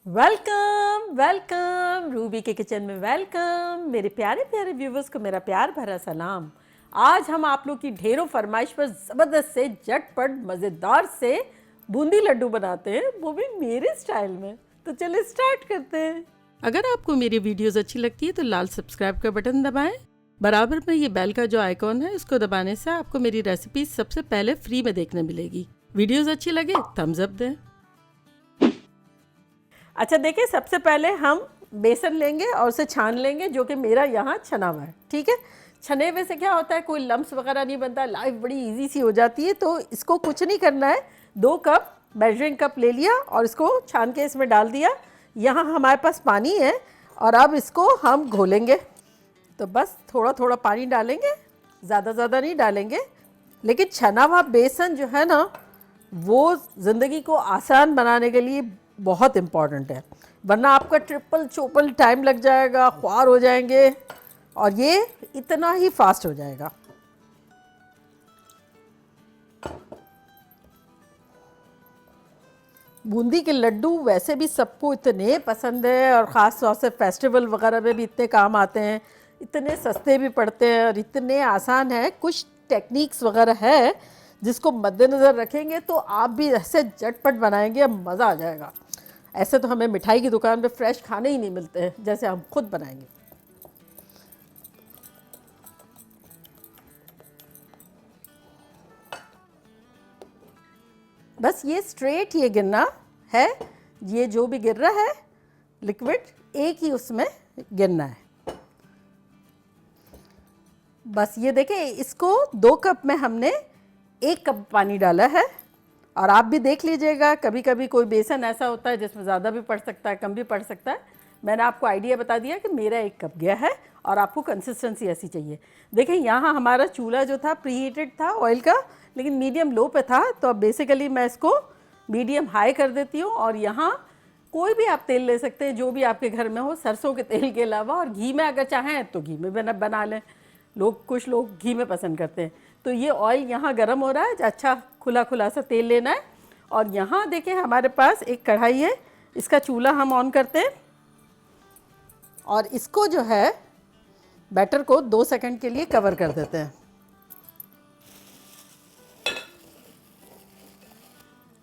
Welcome welcome Ruby के kitchen में welcome. मेरे प्यारे प्यारे व्यूवर्स को मेरा प्यार भरा सलाम। आज हम आप लोग की ढेरों फरमाइश पर ज़बरदस्त से झटपट मज़ेदार से बूंदी लड्डू बनाते हैं, वो भी मेरे स्टाइल में। तो चलिए स्टार्ट करते हैं। अगर आपको मेरी वीडियोस अच्छी लगती है तो लाल सब्सक्राइब का बटन दबाएं। बराबर में ये बेल का जो आइकॉन है उसको दबाने से आपको मेरी रेसिपी सबसे पहले फ्री में देखने मिलेगी। वीडियोस अच्छी लगे थम्स अप दें। अच्छा देखिए, सबसे पहले हम बेसन लेंगे और उसे छान लेंगे, जो कि मेरा यहाँ छना हुआ है। ठीक है, छने हुए से क्या होता है, कोई लम्स वगैरह नहीं बनता, लाइफ बड़ी इजी सी हो जाती है। तो इसको कुछ नहीं करना है, 2 कप मेजरिंग कप ले लिया और इसको छान के इसमें डाल दिया। यहाँ हमारे पास पानी है और अब इसको हम घोलेंगे। तो बस थोड़ा थोड़ा पानी डालेंगे, ज़्यादा नहीं डालेंगे। लेकिन छना हुआ बेसन जो है ना, वो ज़िंदगी को आसान बनाने के लिए बहुत इम्पॉर्टेंट है, वरना आपका ट्रिपल चोपल टाइम लग जाएगा, ख्वार हो जाएंगे और ये इतना ही फास्ट हो जाएगा। बूंदी के लड्डू वैसे भी सबको इतने पसंद है और ख़ास तौर से फेस्टिवल वगैरह में भी इतने काम आते हैं, इतने सस्ते भी पड़ते हैं और इतने आसान है। कुछ टेक्निक्स वगैरह है जिसको मद्देनज़र रखेंगे तो आप भी ऐसे झटपट बनाएंगे, मज़ा आ जाएगा। ऐसे तो हमें मिठाई की दुकान पे फ्रेश खाने ही नहीं मिलते हैं जैसे हम खुद बनाएंगे। बस ये स्ट्रेट ये गिरना है, ये जो भी गिर रहा है लिक्विड एक ही उसमें गिरना है। बस ये देखें, इसको 2 कप में हमने 1 कप पानी डाला है। और आप भी देख लीजिएगा, कभी कभी कोई बेसन ऐसा होता है जिसमें ज़्यादा भी पड़ सकता है, कम भी पड़ सकता है। मैंने आपको आइडिया बता दिया कि मेरा 1 कप गया है और आपको कंसिस्टेंसी ऐसी चाहिए। देखें, यहाँ हमारा चूल्हा जो था प्रीहीटेड था ऑयल का, लेकिन मीडियम लो पे था। तो अब बेसिकली मैं इसको मीडियम हाई कर देती हूँ। और यहाँ कोई भी आप तेल ले सकते हैं जो भी आपके घर में हो, सरसों के तेल के अलावा, और घी में अगर चाहें तो घी में बना लें। कुछ लोग घी में पसंद करते हैं। तो ये ऑयल यहाँ गर्म हो रहा है, अच्छा खुला खुला सा तेल लेना है। और यहाँ देखें, हमारे पास एक कढ़ाई है, इसका चूल्हा हम ऑन करते हैं और इसको जो है बैटर को 2 सेकंड के लिए कवर कर देते हैं।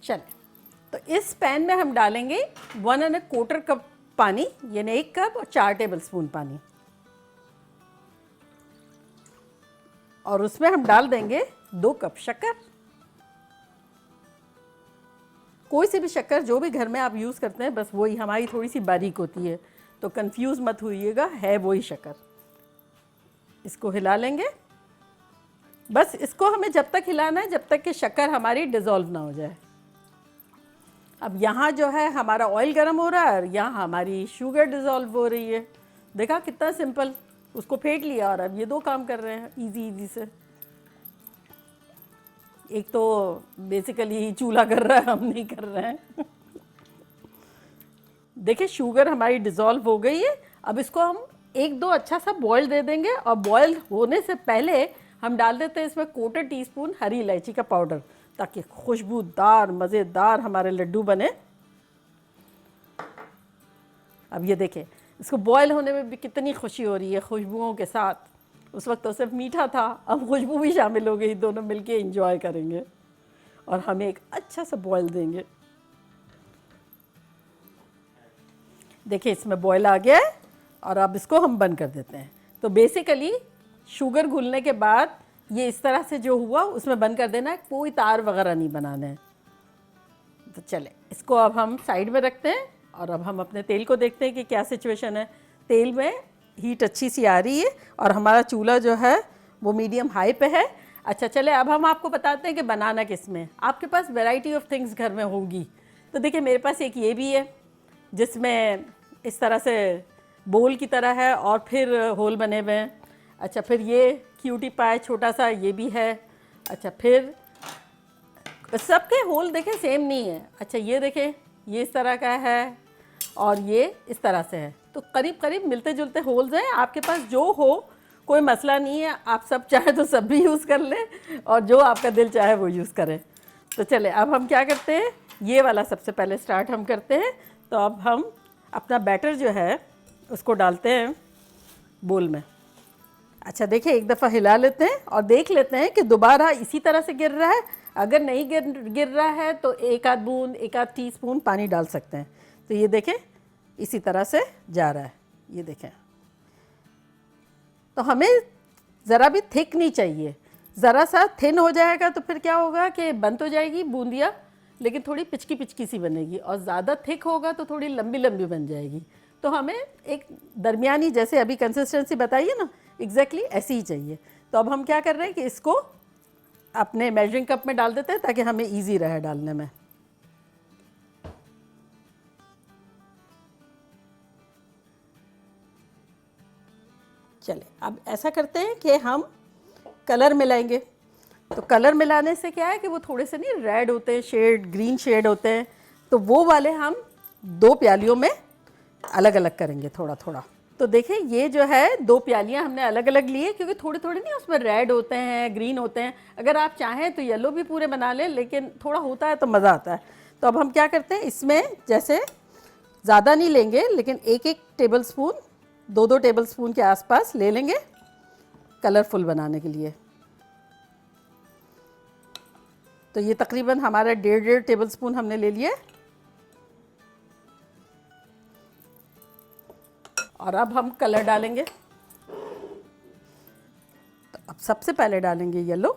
चलें, तो इस पैन में हम डालेंगे 1¼ कप पानी, यानी 1 कप और 4 टेबल स्पून पानी। और उसमें हम डाल देंगे 2 कप शक्कर। कोई सी भी शक्कर जो भी घर में आप यूज़ करते हैं, बस वही, हमारी थोड़ी सी बारीक होती है तो कंफ्यूज मत होइएगा, है वही शक्कर। इसको हिला लेंगे। बस इसको हमें जब तक हिलाना है जब तक कि शक्कर हमारी डिज़ोल्व ना हो जाए। अब यहाँ जो है हमारा ऑयल गर्म हो रहा है और यहाँ हमारी शुगर डिज़ोल्व हो रही है। देखा कितना सिंपल, उसको फेंट लिया और अब ये 2 काम कर रहे हैं इजी से। एक तो बेसिकली चूल्हा कर रहा है, हम नहीं कर रहे हैं। देखिए, शुगर हमारी डिज़ोल्व हो गई है। अब इसको हम 1-2 अच्छा सा बॉयल दे देंगे और बॉयल होने से पहले हम डाल देते हैं इसमें 1/4 टीस्पून हरी इलायची का पाउडर, ताकि खुशबूदार मज़ेदार हमारे लड्डू बने। अब ये देखें, इसको बॉयल होने में भी कितनी खुशी हो रही है खुशबुओं के साथ। उस वक्त तो सिर्फ मीठा था, अब खुशबू भी शामिल हो गई, दोनों मिलके एंजॉय करेंगे और हमें एक अच्छा सा बॉयल देंगे। देखिए, इसमें बॉयल आ गया है और अब इसको हम बंद कर देते हैं। तो बेसिकली शुगर घुलने के बाद ये इस तरह से जो हुआ उसमें बंद कर देना है, कोई तार वगैरह नहीं बनाने हैं। तो चले, इसको अब हम साइड में रखते हैं और अब हम अपने तेल को देखते हैं कि क्या सिचुएशन है। तेल में हीट अच्छी सी आ रही है और हमारा चूल्हा जो है वो मीडियम हाई पे है। अच्छा चले, अब हम आपको बताते हैं कि बनाना किस में। आपके पास वैरायटी ऑफ थिंग्स घर में होंगी। तो देखिए, मेरे पास एक ये भी है जिसमें इस तरह से बोल की तरह है और फिर होल बने हुए हैं। अच्छा, फिर ये क्यूटी पाई छोटा सा ये भी है। अच्छा, फिर सबके होल देखें सेम नहीं है। अच्छा, ये देखें, ये इस तरह का है और ये इस तरह से है। तो करीब करीब मिलते जुलते होल्स हैं। आपके पास जो हो कोई मसला नहीं है, आप सब चाहे तो सब भी यूज़ कर लें और जो आपका दिल चाहे वो यूज़ करें। तो चले, अब हम क्या करते हैं, ये वाला सबसे पहले स्टार्ट हम करते हैं। तो अब हम अपना बैटर जो है उसको डालते हैं बोल में। अच्छा देखिए, एक दफ़ा हिला लेते हैं और देख लेते हैं कि दोबारा इसी तरह से गिर रहा है। अगर नहीं गिर रहा है तो एक आध बूंद, एक आध टीस्पून पानी डाल सकते हैं। तो ये देखें इसी तरह से जा रहा है, ये देखें। तो हमें ज़रा भी थिक नहीं चाहिए, ज़रा सा थिन हो जाएगा तो फिर क्या होगा कि बन तो जाएगी बूंदिया, लेकिन थोड़ी पिचकी पिचकी सी बनेगी, और ज़्यादा थिक होगा तो थोड़ी लंबी लंबी बन जाएगी। तो हमें एक दरमियानी, जैसे अभी कंसिस्टेंसी बताइए ना, एग्जैक्टली ऐसी ही चाहिए। तो अब हम क्या कर रहे हैं कि इसको अपने मेजरिंग कप में डाल देते हैं ताकि हमें ईजी रहे डालने में। चले अब ऐसा करते हैं कि हम कलर मिलाएंगे। तो कलर मिलाने से क्या है कि वो थोड़े से नहीं रेड होते हैं, शेड ग्रीन शेड होते हैं, तो वो वाले हम 2 प्यालियों में अलग अलग करेंगे थोड़ा थोड़ा। तो देखिए ये जो है 2 प्यालियाँ हमने अलग अलग लिए, क्योंकि थोड़े थोड़े नहीं उसमें रेड होते हैं, ग्रीन होते हैं। अगर आप चाहें तो येलो भी पूरे बना लें, लेकिन थोड़ा होता है तो मज़ा आता है। तो अब हम क्या करते हैं, इसमें जैसे ज़्यादा नहीं लेंगे, लेकिन 1-1 टेबल स्पून, 2-2 टेबल स्पून के आसपास ले लेंगे कलरफुल बनाने के लिए। तो ये तकरीबन हमारा 1.5 टेबल स्पून हमने ले लिया। और अब हम कलर डालेंगे। तो अब सबसे पहले डालेंगे येलो।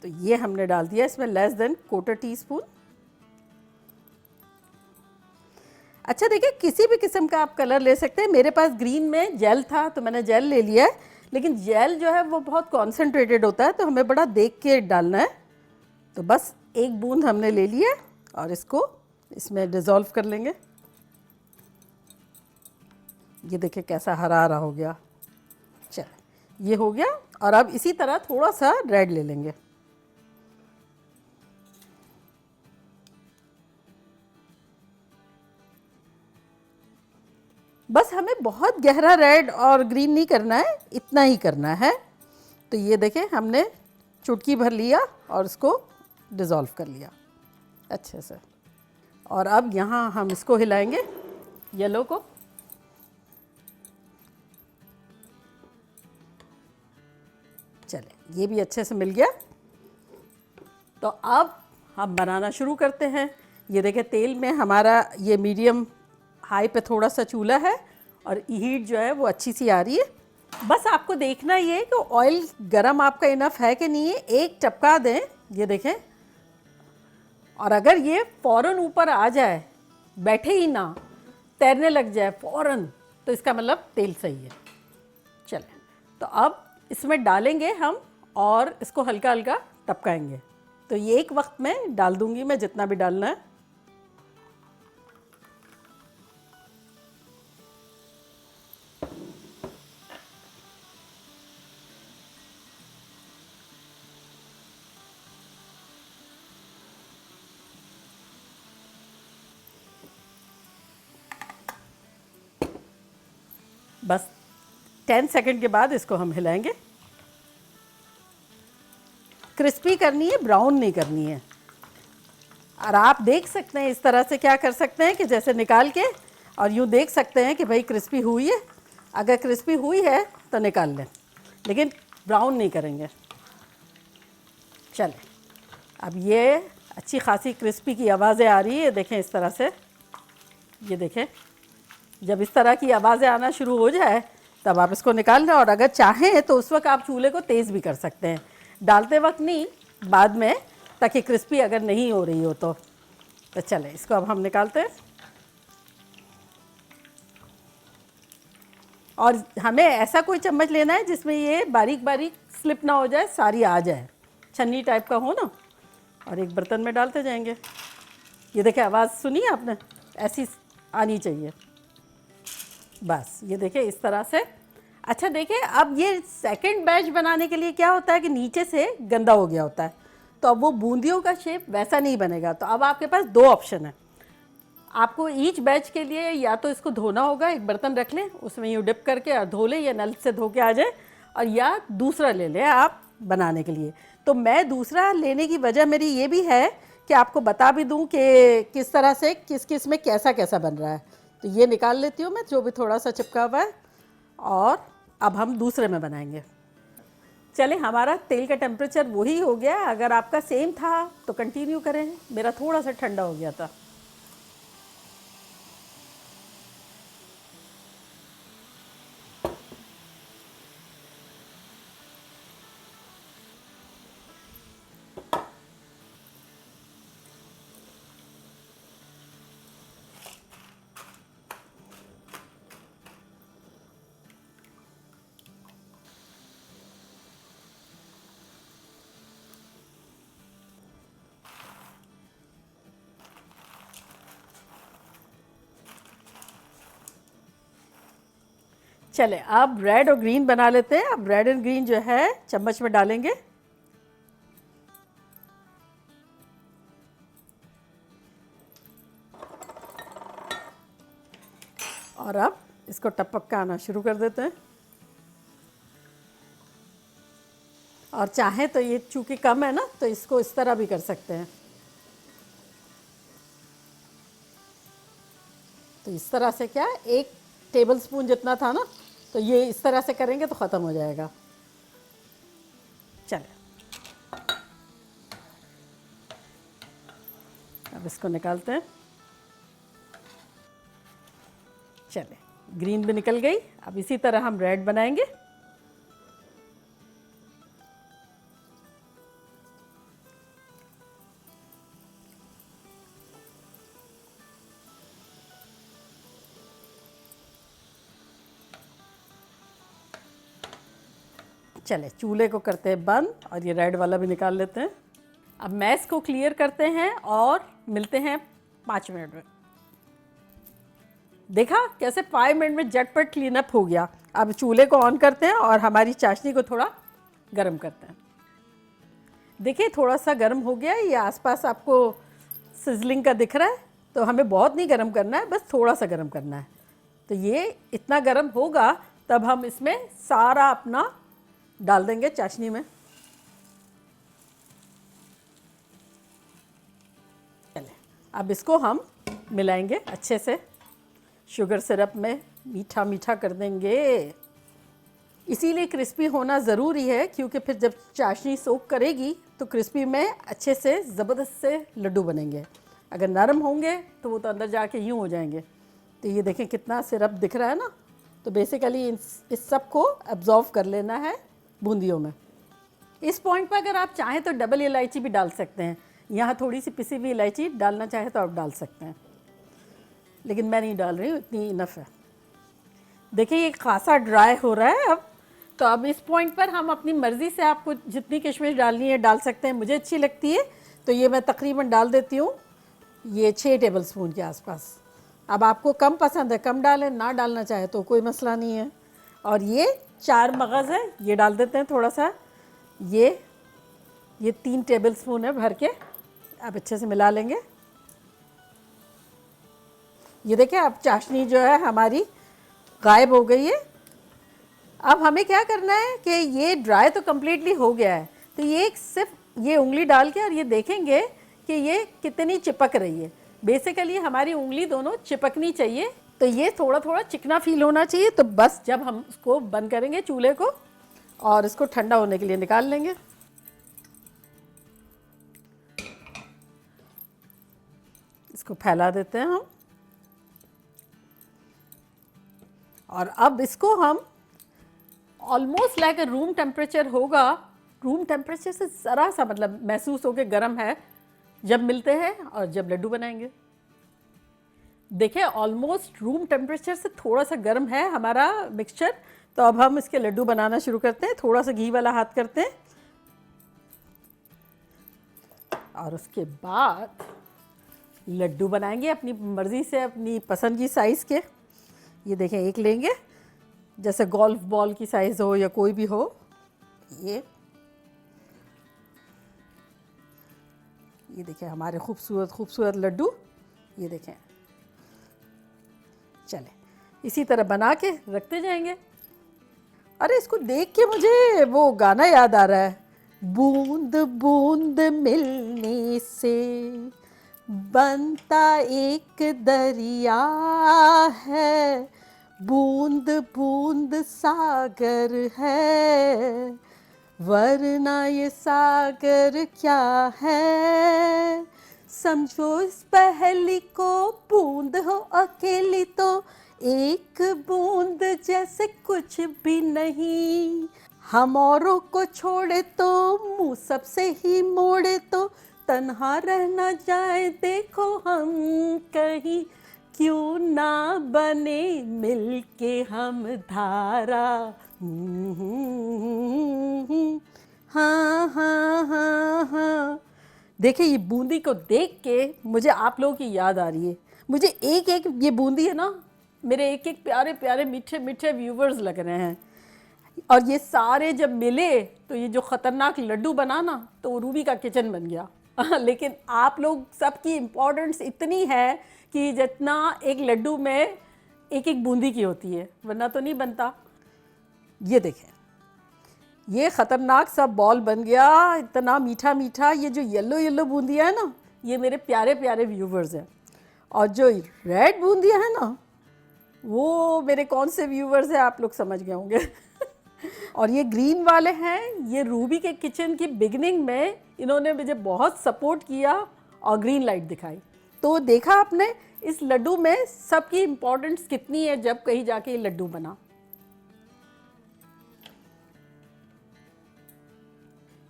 तो ये हमने डाल दिया इसमें लेस देन 1/4 टीस्पून। अच्छा देखिए, किसी भी किस्म का आप कलर ले सकते हैं। मेरे पास ग्रीन में जेल था तो मैंने जेल ले लिया है, लेकिन जेल जो है वो बहुत कॉन्सेंट्रेटेड होता है, तो हमें बड़ा देख के डालना है। तो बस 1 बूंद हमने ले लिया और इसको इसमें डिज़ोल्व कर लेंगे। ये देखिए कैसा हरा हरा हो गया। चल ये हो गया, और अब इसी तरह थोड़ा सा रेड ले लेंगे। बस हमें बहुत गहरा रेड और ग्रीन नहीं करना है, इतना ही करना है। तो ये देखें हमने चुटकी भर लिया और इसको डिज़ोल्व कर लिया अच्छे से। और अब यहाँ हम इसको हिलाएंगे येलो को। चले ये भी अच्छे से मिल गया। तो अब हम बनाना शुरू करते हैं। ये देखें तेल में हमारा ये मीडियम हाई पे थोड़ा सा चूल्हा है और हीट जो है वो अच्छी सी आ रही है। बस आपको देखना ये है कि ऑयल गरम आपका इनफ है कि नहीं है। एक टपका दें, ये देखें, और अगर ये फ़ौरन ऊपर आ जाए, बैठे ही ना, तैरने लग जाए फ़ौरन, तो इसका मतलब तेल सही है। चलें तो अब इसमें डालेंगे हम और इसको हल्का हल्का टपकाएंगे। तो ये एक वक्त में डाल दूंगी मैं जितना भी डालना है। बस 10 सेकंड के बाद इसको हम हिलाएंगे। क्रिस्पी करनी है, ब्राउन नहीं करनी है। और आप देख सकते हैं इस तरह से क्या कर सकते हैं कि जैसे निकाल के और यूँ देख सकते हैं कि भाई क्रिस्पी हुई है। अगर क्रिस्पी हुई है तो निकाल लें, लेकिन ब्राउन नहीं करेंगे। चलें अब ये अच्छी खासी क्रिस्पी की आवाज़ें आ रही है, देखें इस तरह से। ये देखें जब इस तरह की आवाज़ें आना शुरू हो जाए तब आप इसको निकाल लें। और अगर चाहें तो उस वक्त आप चूल्हे को तेज़ भी कर सकते हैं, डालते वक्त नहीं, बाद में, ताकि क्रिस्पी अगर नहीं हो रही हो तो। चलें इसको अब हम निकालते हैं। और हमें ऐसा कोई चम्मच लेना है जिसमें ये बारीक बारीक स्लिप ना हो जाए, सारी आ जाए, छन्नी टाइप का हो ना। और एक बर्तन में डालते जाएंगे। ये देखें आवाज़ सुनी आपने, ऐसी आनी चाहिए। बस ये देखें इस तरह से। अच्छा देखें अब ये सेकंड बैच बनाने के लिए क्या होता है कि नीचे से गंदा हो गया होता है, तो अब वो बूंदियों का शेप वैसा नहीं बनेगा। तो अब आपके पास 2 ऑप्शन है। आपको ईच बैच के लिए या तो इसको धोना होगा, एक बर्तन रख लें, उसमें यूँ डिप करके और धो लें, या नल से धो के आ जाए, और या दूसरा ले लें आप बनाने के लिए। तो मैं दूसरा लेने की वजह मेरी ये भी है कि आपको बता भी दूं कि किस तरह से किस किस में कैसा कैसा बन रहा है। तो ये निकाल लेती हूँ मैं, जो भी थोड़ा सा चिपका हुआ है, और अब हम दूसरे में बनाएंगे। चले, हमारा तेल का टेम्परेचर वही हो गया। अगर आपका सेम था तो कंटिन्यू करें, मेरा थोड़ा सा ठंडा हो गया था। चले, अब रेड और ग्रीन बना लेते हैं। अब रेड एंड ग्रीन जो है चम्मच में डालेंगे, और अब इसको टपक का आना शुरू कर देते हैं। और चाहे तो ये चूंकि कम है ना, तो इसको इस तरह भी कर सकते हैं। तो इस तरह से क्या, 1 टेबलस्पून जितना था ना, तो ये इस तरह से करेंगे तो ख़त्म हो जाएगा। चले, अब इसको निकालते हैं। चले, ग्रीन भी निकल गई। अब इसी तरह हम रेड बनाएंगे। चले, चूल्हे को करते हैं बंद, और ये रेड वाला भी निकाल लेते हैं। अब मैश को क्लियर करते हैं और मिलते हैं 5 मिनट में। देखा कैसे 5 मिनट में झटपट क्लीन अप हो गया। अब चूल्हे को ऑन करते हैं और हमारी चाशनी को थोड़ा गर्म करते हैं। देखिए थोड़ा सा गर्म हो गया, ये आसपास आपको सिजलिंग का दिख रहा है। तो हमें बहुत नहीं गर्म करना है, बस थोड़ा सा गर्म करना है। तो ये इतना गर्म होगा तब हम इसमें सारा अपना डाल देंगे चाशनी में। चले, अब इसको हम मिलाएंगे अच्छे से, शुगर सिरप में मीठा मीठा कर देंगे। इसीलिए क्रिस्पी होना ज़रूरी है, क्योंकि फिर जब चाशनी सोक करेगी तो क्रिस्पी में अच्छे से ज़बरदस्त से लड्डू बनेंगे। अगर नरम होंगे तो वो तो अंदर जाके यूँ हो जाएंगे। तो ये देखें कितना सिरप दिख रहा है ना। तो बेसिकली इस सब को एब्जॉर्व कर लेना है बूंदियों में। इस पॉइंट पर अगर आप चाहें तो डबल इलायची भी डाल सकते हैं। यहाँ थोड़ी सी पिसी हुई इलायची डालना चाहे तो आप डाल सकते हैं, लेकिन मैं नहीं डाल रही हूँ, इतनी इनफ है। देखिए ये खासा ड्राई हो रहा है अब। तो अब इस पॉइंट पर हम अपनी मर्ज़ी से आपको जितनी किशमिश डालनी है डाल सकते हैं। मुझे अच्छी लगती है तो ये मैं तकरीबन डाल देती हूँ, ये 6 टेबलस्पून के आसपास। अब आपको कम पसंद है कम डालें, ना डालना चाहे तो कोई मसला नहीं है। और ये 4 मगज़ है, ये डाल देते हैं थोड़ा सा। ये 3 टेबलस्पून है भर के। अब अच्छे से मिला लेंगे। ये देखिए अब चाशनी जो है हमारी गायब हो गई है। अब हमें क्या करना है कि ये ड्राई तो कम्प्लीटली हो गया है, तो ये सिर्फ ये उंगली डाल के और ये देखेंगे कि ये कितनी चिपक रही है। बेसिकली हमारी उंगली दोनों चिपकनी चाहिए। तो ये थोड़ा थोड़ा चिकना फील होना चाहिए। तो बस जब हम इसको बंद करेंगे चूल्हे को और इसको ठंडा होने के लिए निकाल लेंगे। इसको फैला देते हैं हम, और अब इसको हम ऑलमोस्ट लाइक रूम टेम्परेचर होगा, रूम टेम्परेचर से ज़रा सा मतलब महसूस हो के गर्म है जब मिलते हैं और जब लड्डू बनाएंगे। देखिए ऑलमोस्ट रूम टेम्परेचर से थोड़ा सा गर्म है हमारा मिक्सचर। तो अब हम इसके लड्डू बनाना शुरू करते हैं। थोड़ा सा घी वाला हाथ करते हैं और उसके बाद लड्डू बनाएंगे अपनी मर्ज़ी से, अपनी पसंद की साइज़ के। ये देखें एक लेंगे, जैसे गोल्फ बॉल की साइज़ हो या कोई भी हो। ये देखें हमारे खूबसूरत खूबसूरत लड्डू, ये देखें। चलें इसी तरह बना के रखते जाएंगे। अरे इसको देख के मुझे वो गाना याद आ रहा है, बूंद बूंद मिलने से बनता एक दरिया है, बूंद बूंद सागर है, वरना ये सागर क्या है। समझो इस पहेली को, बूंद हो अकेली तो एक बूंद जैसे कुछ भी नहीं, हम औरों को छोड़े तो मुंह सबसे ही मोड़े तो तन्हा रह न जाए देखो हम कहीं, क्यों ना बने मिलके हम धारा। हाँ हाँ हाँ हाँ। देखिए ये बूंदी को देख के मुझे आप लोगों की याद आ रही है। मुझे एक एक ये बूंदी है ना, मेरे एक एक प्यारे प्यारे मीठे मीठे व्यूवर्स लग रहे हैं। और ये सारे जब मिले तो ये जो ख़तरनाक लड्डू बना ना, तो वो रूबी का किचन बन गया। लेकिन आप लोग सबकी इम्पोर्टेंस इतनी है कि जितना एक लड्डू में एक एक बूंदी की होती है, वरना तो नहीं बनता। ये देखें, ये ख़तरनाक सा बॉल बन गया, इतना मीठा मीठा। ये जो येलो येलो बूंदियाँ है ना, ये मेरे प्यारे प्यारे व्यूवर्स हैं। और जो रेड बूंदियाँ हैं ना, वो मेरे कौन से व्यूवर्स हैं आप लोग समझ गए होंगे। और ये ग्रीन वाले हैं, ये रूबी के किचन की बिगनिंग में इन्होंने मुझे बहुत सपोर्ट किया और ग्रीन लाइट दिखाई। तो देखा आपने इस लड्डू में सबकी इम्पोर्टेंस कितनी है जब कहीं जाके ये लड्डू बना।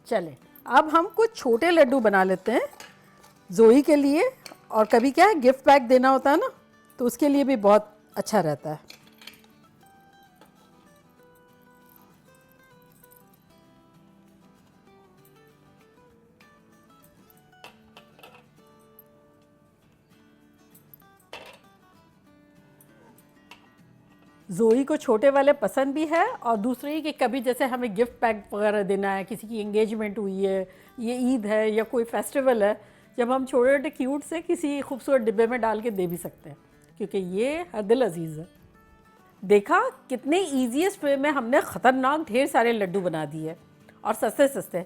चले अब हम कुछ छोटे लड्डू बना लेते हैं जोई के लिए। और कभी क्या है, गिफ्ट पैक देना होता है ना, तो उसके लिए भी बहुत अच्छा रहता है। जोई को छोटे वाले पसंद भी है, और दूसरी कि कभी जैसे हमें गिफ्ट पैक वगैरह देना है, किसी की एंगेजमेंट हुई है, ये ईद है या कोई फेस्टिवल है, जब हम छोटे छोटे क्यूट से किसी खूबसूरत डिब्बे में डाल के दे भी सकते हैं, क्योंकि ये हर दिल अजीज़ है। देखा कितने ईजीएस्ट वे में हमने ख़तरनाक ढेर सारे लड्डू बना दिए, और सस्ते सस्ते।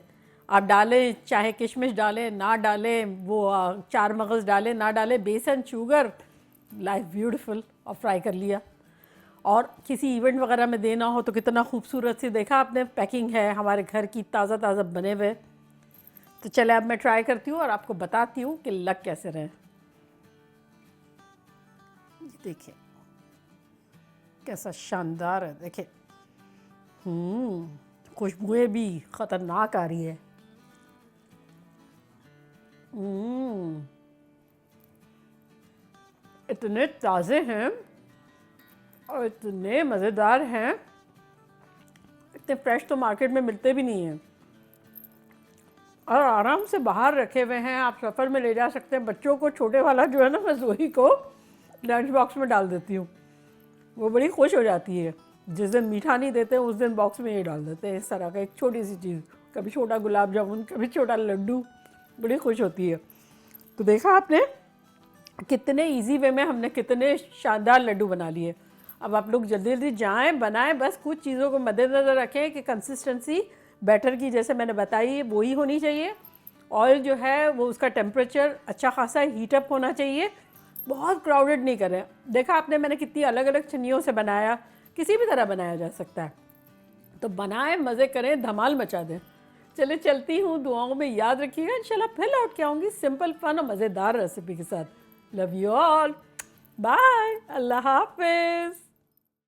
आप डालें, चाहे किशमिश डालें ना डालें, वो चार मगज़ डालें ना डालें, बेसन शुगर, लाइफ ब्यूटीफुल। और फ्राई कर लिया। और किसी इवेंट वगैरह में देना हो तो कितना खूबसूरत सी, देखा आपने, पैकिंग है हमारे घर की, ताज़ा ताज़ा बने हुए। तो चले अब मैं ट्राई करती हूँ और आपको बताती हूँ कि लग कैसे रहे। देखिए कैसा शानदार है, देखिए। खुशबुएं भी ख़तरनाक आ रही है। इतने ताज़े हैं और इतने मज़ेदार हैं, इतने फ्रेश तो मार्केट में मिलते भी नहीं हैं, और आराम से बाहर रखे हुए हैं, आप सफ़र में ले जा सकते हैं। बच्चों को छोटे वाला जो है ना, मैं जोही को लंच बॉक्स में डाल देती हूँ, वो बड़ी खुश हो जाती है। जिस दिन मीठा नहीं देते उस दिन बॉक्स में ये डाल देते हैं, इस तरह का एक छोटी सी चीज़, कभी छोटा गुलाब जामुन, कभी छोटा लड्डू, बड़ी खुश होती है। तो देखा आपने कितने इजी वे में हमने कितने शानदार लड्डू बना लिए। अब आप लोग जल्दी जल्दी जाएं, बनाएं, बस कुछ चीज़ों को मद्देनज़र रखें कि कंसिस्टेंसी बैटर की जैसे मैंने बताई है वो ही होनी चाहिए। ऑयल जो है वो उसका टेम्परेचर अच्छा खासा हीटअप होना चाहिए, बहुत क्राउडेड नहीं करें। देखा आपने मैंने कितनी अलग अलग छन्नियों से बनाया, किसी भी तरह बनाया जा सकता है। तो बनाएं, मज़े करें, धमाल मचा दें। चले चलती हूँ, दुआओं में याद रखिएगा। इंशाल्लाह फिर लौट के आऊँगी सिंपल फन और मज़ेदार रेसिपी के साथ। लव यू ऑल, बाय, अल्लाह हाफिज़।